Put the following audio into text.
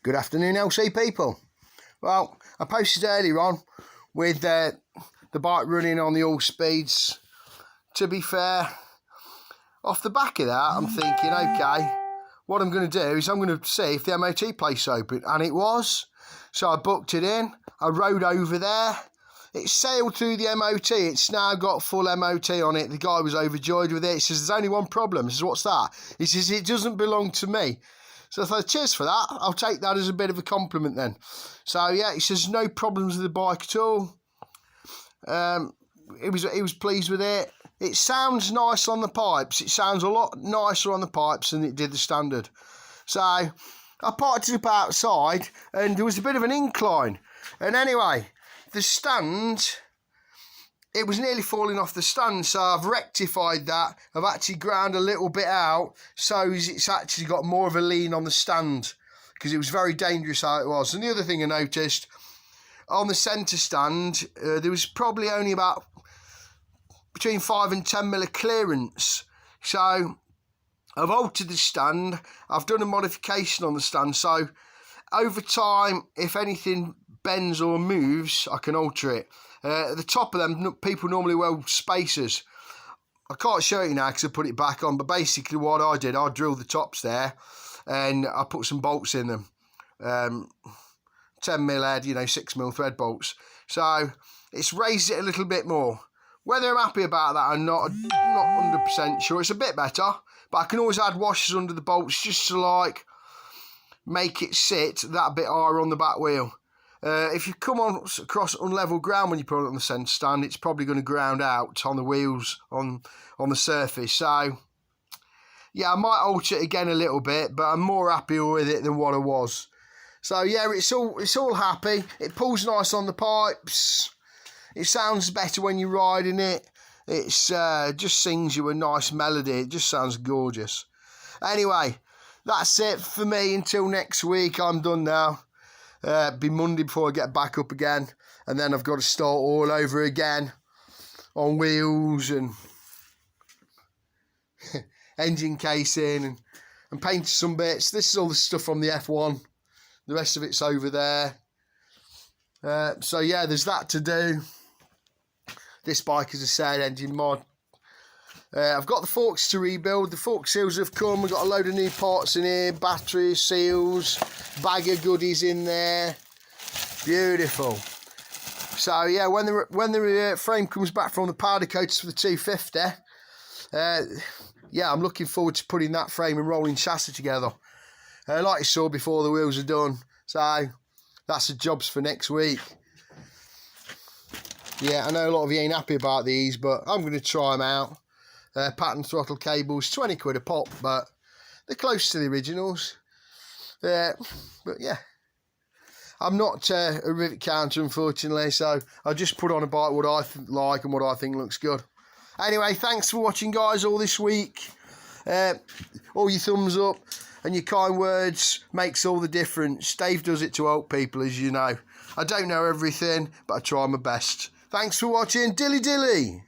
Good afternoon, LC people. Well, I posted earlier on with the bike running on the all speeds. To be fair, off the back of that, I'm thinking, okay, what I'm going to do is I'm going to see if the MOT place open, and it was. So I booked it in. I rode over there. It sailed through the MOT. It's now got full MOT on it. The guy was overjoyed with it. He says, there's only one problem. I says, what's that? He says, it doesn't belong to me. So I thought, cheers for that. I'll take that as a bit of a compliment then. So yeah, he says, no problems with the bike at all. He was pleased with it. It sounds nice on the pipes. It sounds a lot nicer on the pipes than it did the standard. So I parked it up outside and there was a bit of an incline. And anyway, the stand, it was nearly falling off the stand, so I've rectified that. I've actually ground a little bit out, so it's actually got more of a lean on the stand, because it was very dangerous how it was. And the other thing I noticed, on the centre stand, there was probably only about between 5 and 10 mil of clearance. So I've altered the stand, I've done a modification on the stand, so over time, if anything bends or moves, I can alter it. At the top of them, people normally wear spacers. I can't show you now because I put it back on, but basically what I did, I drilled the tops there and I put some bolts in them. 10 mil head, 6 mil thread bolts. So it's raised it a little bit more. Whether I'm happy about that or not, I'm not 100% sure. It's a bit better, but I can always add washers under the bolts just to make it sit that bit higher on the back wheel. If you come across unlevel ground when you put it on the centre stand, it's probably going to ground out on the wheels on the surface. So yeah, I might alter it again a little bit, but I'm more happy with it than what I was. So yeah, it's all happy. It pulls nice on the pipes. It sounds better when you're riding it. It's just sings you a nice melody. It just sounds gorgeous. Anyway, that's it for me until next week. I'm done now. Be Monday before I get back up again, and then I've got to start all over again on wheels and engine casing and paint some bits. This is all the stuff from the F1. The rest of it's over there. So yeah, there's that to do. This bike, as I said, engine mod. I've got the forks to rebuild. The fork seals have come. We've got a load of new parts in here, batteries, seals, bag of goodies in there. Beautiful. So yeah, when the frame comes back from the powder coats for the 250, yeah, I'm looking forward to putting that frame and rolling chassis together. Like you saw before, the wheels are done. So that's the jobs for next week. Yeah, I know a lot of you ain't happy about these, but I'm going to try them out. Pattern throttle cables, 20 quid a pop, but they're close to the originals. But yeah, I'm not a rivet counter, unfortunately, so I just put on a bike what I like and what I think looks good. Anyway, thanks for watching, guys, all this week. All your thumbs up and your kind words makes all the difference. Dave does it to help people, as you know. I don't know everything, but I try my best. Thanks for watching. Dilly dilly.